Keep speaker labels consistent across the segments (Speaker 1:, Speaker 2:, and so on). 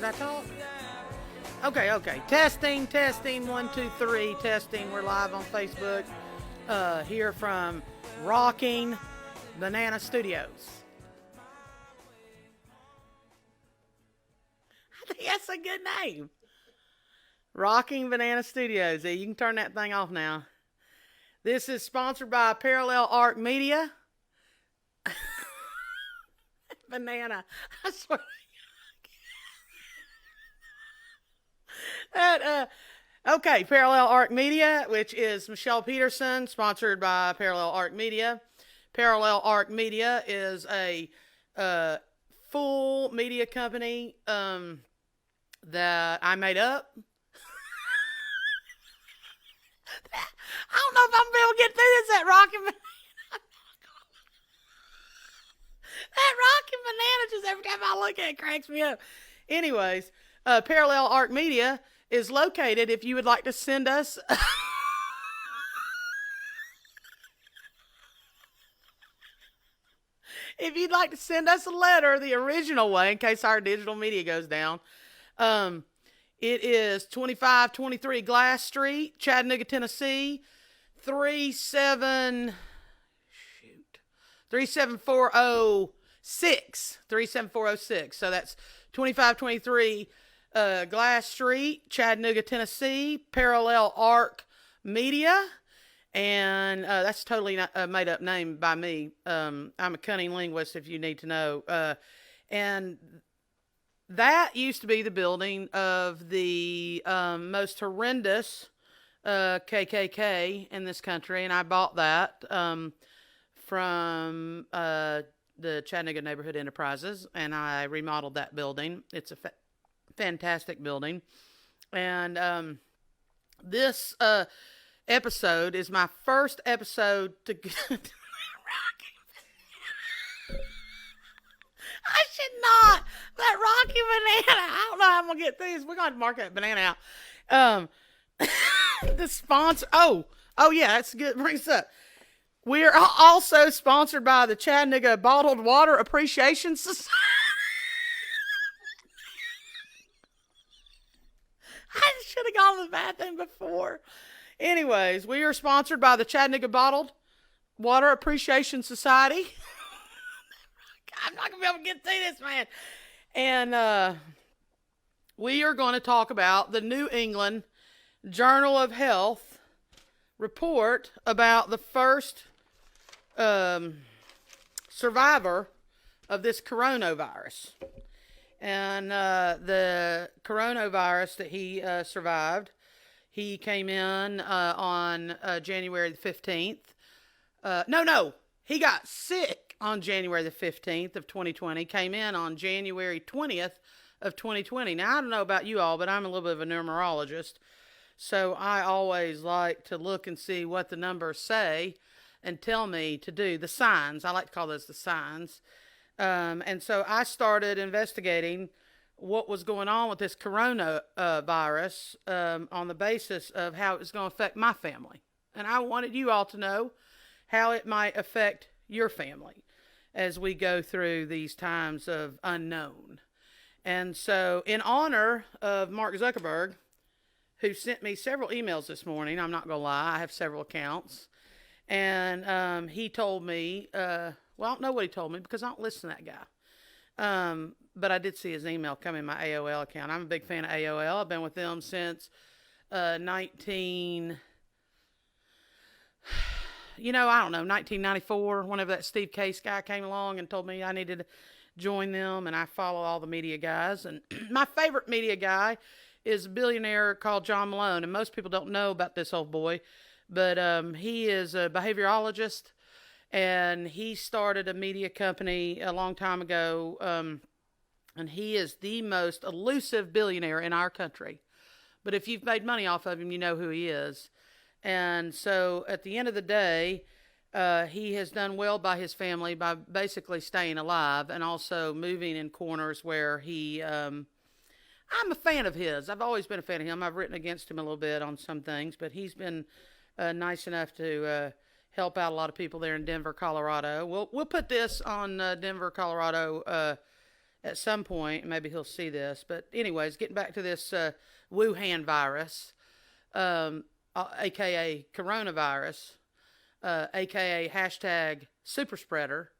Speaker 1: Should I talk? Okay. Testing. 1, 2, 3. Testing. We're live on Facebook. Here from Rocking Banana Studios. I think that's a good name. Rocking Banana Studios. You can turn that thing off now. This is sponsored by Parallel Arc Media. Banana. I swear. Okay, Parallel Arc Media, which is Michelle Peterson, sponsored by Parallel Arc Media. Parallel Arc Media is a full media company that I made up. I don't know if I'm going to be able to get through this. That rocking banana, just every time I look at it, cracks me up. Anyways, Parallel Arc Media is located, if you would like to send us if you'd like to send us a letter the original way in case our digital media goes down, it is 2523 Glass Street, Chattanooga, Tennessee, 37406. So that's 2523 Glass Street, Chattanooga, Tennessee, Parallel Arc Media. And that's totally not a made-up name by me. I'm a cunning linguist, if you need to know. And that used to be the building of the most horrendous KKK in this country, and I bought that from the Chattanooga Neighborhood Enterprises, and I remodeled that building. It's a fantastic building. And this episode is my first episode to I should not. That rocky banana. I don't know how I'm going to get through this. We're going to mark that banana out. The sponsor. Oh, yeah, that's good. Brings up. We are also sponsored by the Chattanooga Bottled Water Appreciation Society. I should have gone to the bathroom before. Anyways, we are sponsored by the Chattanooga Bottled Water Appreciation Society. I'm not going to be able to get through this, man. And we are going to talk about the New England Journal of Health report about the first survivor of this coronavirus. And the coronavirus that he survived, he came in on January the 15th. No, he got sick on January the 15th of 2020, came in on January 20th of 2020. Now, I don't know about you all, but I'm a little bit of a numerologist, so I always like to look and see what the numbers say and tell me to do. The signs, I like to call those the signs. And so I started investigating what was going on with this coronavirus on the basis of how it was going to affect my family. And I wanted you all to know how it might affect your family as we go through these times of unknown. And so in honor of Mark Zuckerberg, who sent me several emails this morning, I'm not going to lie, I have several accounts, and he told me, well, I don't know what he told me because I don't listen to that guy. But I did see his email come in my AOL account. I'm a big fan of AOL. I've been with them since 1994, whenever that Steve Case guy came along and told me I needed to join them, and I follow all the media guys. And my favorite media guy is a billionaire called John Malone, and most people don't know about this old boy, but he is a behaviorologist, and he started a media company a long time ago, and he is the most elusive billionaire in our country. But if you've made money off of him, you know who he is. And so at the end of the day, he has done well by his family by basically staying alive and also moving in corners where he, I'm a fan of his. I've always been a fan of him. I've written against him a little bit on some things, but he's been nice enough to help out a lot of people there in Denver, Colorado. We'll put this on Denver, Colorado at some point. Maybe he'll see this. But anyways, getting back to this Wuhan virus, aka coronavirus, aka hashtag super spreader.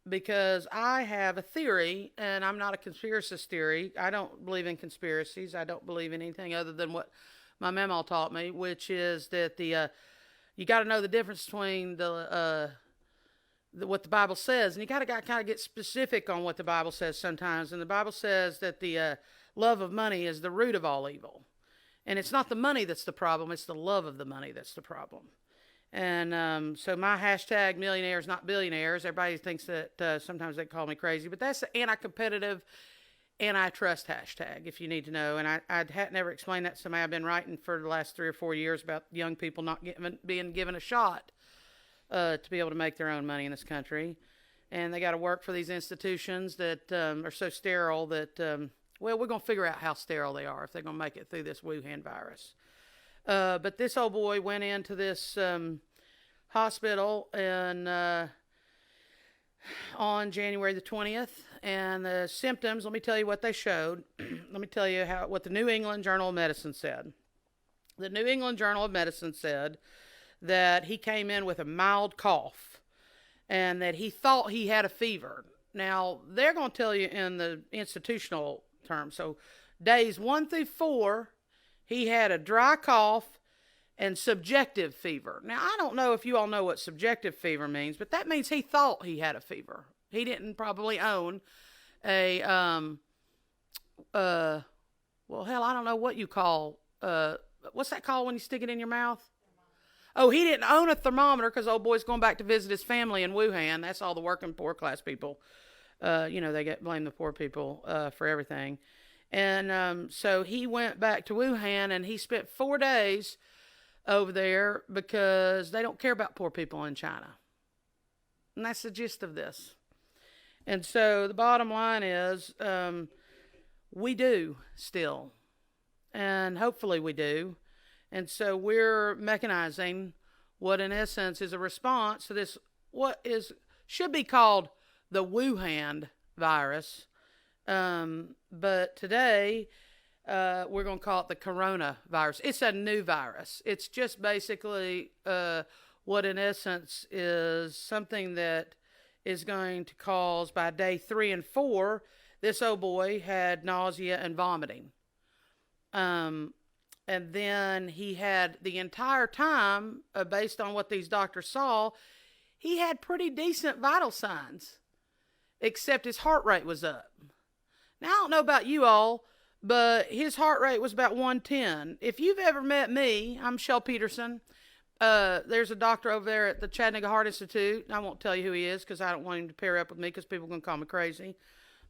Speaker 1: Because I have a theory, and I'm not a conspiracist theory. I don't believe in conspiracies. I don't believe in anything other than what my mama taught me, which is that you got to know the difference between what the Bible says, and you got to kind of get specific on what the Bible says sometimes. And the Bible says that the love of money is the root of all evil, and it's not the money that's the problem; it's the love of the money that's the problem. And so my hashtag millionaires, not billionaires. Everybody thinks that sometimes they call me crazy, but that's the anti-competitive, antitrust hashtag, if you need to know. And I had never explained that to somebody. I've been writing for the last 3 or 4 years about young people not being given a shot to be able to make their own money in this country. And they got to work for these institutions that are so sterile that, well, we're going to figure out how sterile they are if they're going to make it through this Wuhan virus. But this old boy went into this hospital on January the 20th, and the symptoms, let me tell you what they showed. Let me tell you what the New England Journal of Medicine said. The New England Journal of Medicine said that he came in with a mild cough and that he thought he had a fever. Now, they're going to tell you in the institutional terms. So days 1 through 4, he had a dry cough and subjective fever. Now, I don't know if you all know what subjective fever means, but that means he thought he had a fever. He didn't probably own a, well, hell, I don't know what you call, what's that called when you stick it in your mouth? Oh, he didn't own a thermometer because old boy's going back to visit his family in Wuhan. That's all the working poor class people. They blame the poor people for everything. And so he went back to Wuhan, and he spent 4 days over there because they don't care about poor people in China. And that's the gist of this. And so the bottom line is we do still. And hopefully we do. And so we're mechanizing what in essence is a response to this, should be called the Wuhan virus. But today, we're going to call it the coronavirus. It's a new virus. It's just basically what in essence is something that is going to cause, by day 3 and 4, this old boy had nausea and vomiting. And then he had the entire time, based on what these doctors saw, he had pretty decent vital signs, except his heart rate was up. Now, I don't know about you all, but his heart rate was about 110. If you've ever met me, I'm Shell Peterson. There's a doctor over there at the Chattanooga Heart Institute. I won't tell you who he is because I don't want him to pair up with me because people are going to call me crazy.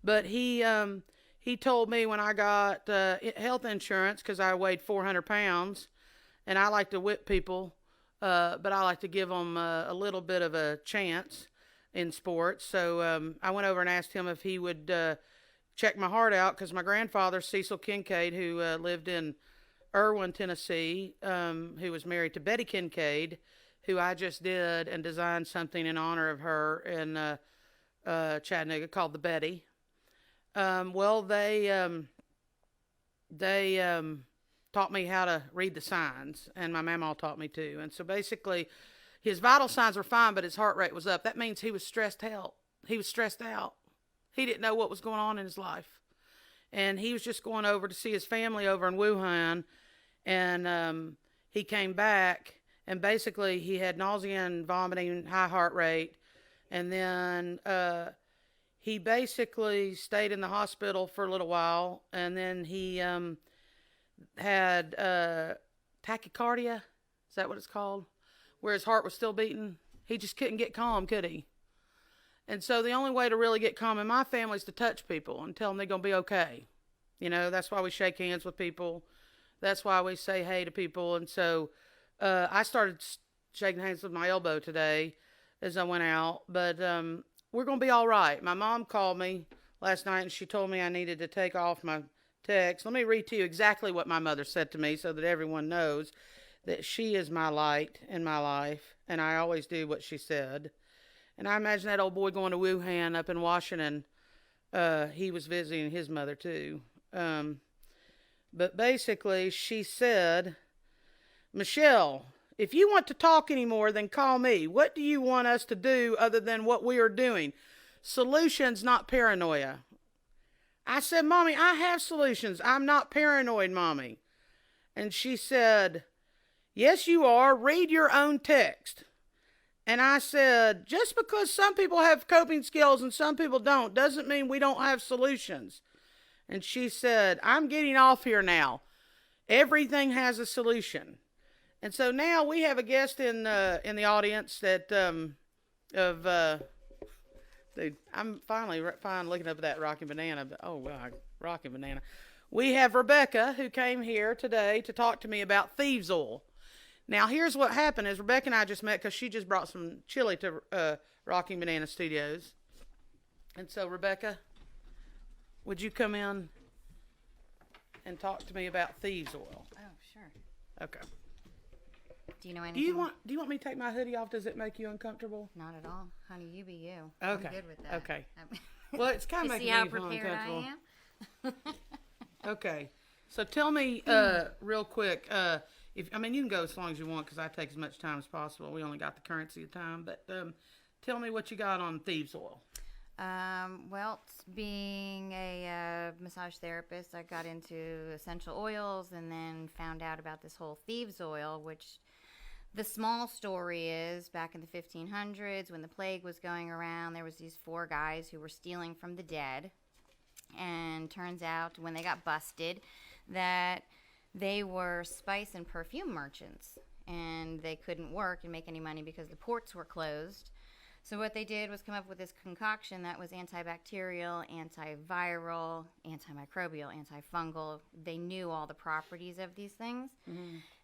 Speaker 1: But he told me when I got health insurance, because I weighed 400 pounds, and I like to whip people, but I like to give them a little bit of a chance in sports. So I went over and asked him if he would check my heart out, because my grandfather, Cecil Kincaid, who lived in Erwin, Tennessee, who was married to Betty Kincaid, who I just did and designed something in honor of her in Chattanooga called the Betty. They taught me how to read the signs, and my mama taught me too. And so basically, his vital signs were fine, but his heart rate was up. That means he was stressed out. He was stressed out. He didn't know what was going on in his life. And he was just going over to see his family over in Wuhan, and he came back, and basically he had nausea and vomiting, high heart rate, and then he basically stayed in the hospital for a little while, and then he had tachycardia. Is that what it's called? Where his heart was still beating. He just couldn't get calm, could he? And so the only way to really get calm in my family is to touch people and tell them they're going to be okay. You know, that's why we shake hands with people. That's why we say hey to people. And so I started shaking hands with my elbow today as I went out. But we're going to be all right. My mom called me last night, and she told me I needed to take off my text. Let me read to you exactly what my mother said to me so that everyone knows that she is my light in my life, and I always do what she said. And I imagine that old boy going to Wuhan up in Washington He was visiting his mother too. But basically, she said, Michelle, if you want to talk anymore, then call me. What do you want us to do other than what we are doing? Solutions, not paranoia. I said, Mommy, I have solutions. I'm not paranoid, Mommy. And she said, yes, you are. Read your own text. And I said, just because some people have coping skills and some people don't, doesn't mean we don't have solutions. And she said, I'm getting off here now. Everything has a solution. And so now we have a guest in the audience that I'm finally fine looking up at that Rocking Banana. But, oh, God, Rocking Banana. We have Rebecca, who came here today to talk to me about thieves' oil. Now, here's what happened is Rebecca and I just met because she just brought some chili to Rocking Banana Studios. And so, Rebecca, would you come in and talk to me about thieves' oil?
Speaker 2: Oh, sure.
Speaker 1: Okay.
Speaker 2: Do you know anything?
Speaker 1: Do you want me to take my hoodie off? Does it make you uncomfortable?
Speaker 2: Not at all. Honey, you be you.
Speaker 1: Okay.
Speaker 2: I'm good with that.
Speaker 1: Okay. Well, it's kind of
Speaker 2: You see
Speaker 1: making
Speaker 2: how
Speaker 1: me feel
Speaker 2: prepared I
Speaker 1: uncomfortable.
Speaker 2: am?
Speaker 1: Okay. So tell me real quick, you can go as long as you want because I take as much time as possible. We only got the currency of time. But tell me what you got on thieves' oil.
Speaker 2: Well, being a massage therapist, I got into essential oils and then found out about this whole thieves' oil, which the small story is back in the 1500s when the plague was going around, there was these 4 guys who were stealing from the dead. And turns out when they got busted that they were spice and perfume merchants. And they couldn't work and make any money because the ports were closed. So what they did was come up with this concoction that was antibacterial, antiviral, antimicrobial, antifungal. They knew all the properties of these things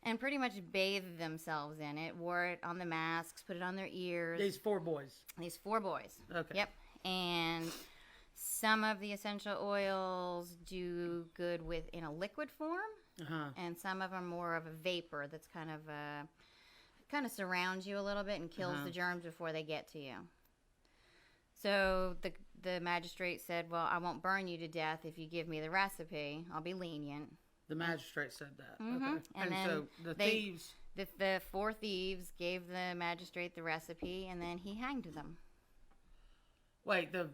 Speaker 2: and pretty much bathed themselves in it, wore it on the masks, put it on their ears.
Speaker 1: These 4 boys.
Speaker 2: These 4 boys.
Speaker 1: Okay.
Speaker 2: Yep. And some of the essential oils do good in a liquid form, and some of them more of a vapor that's kind of surrounds you a little bit and kills the germs before they get to you. So the magistrate said, well, I won't burn you to death if you give me the recipe. I'll be lenient.
Speaker 1: The magistrate said that.
Speaker 2: Mm-hmm.
Speaker 1: Okay.
Speaker 2: And then
Speaker 1: so the thieves.
Speaker 2: The 4 thieves gave the magistrate the recipe, and then he hanged them.
Speaker 1: Wait, the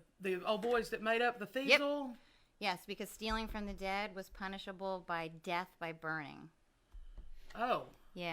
Speaker 1: old boys that made up the thieves'
Speaker 2: Yep.
Speaker 1: oil?
Speaker 2: Yes, because stealing from the dead was punishable by death by burning.
Speaker 1: Oh.
Speaker 2: Yeah.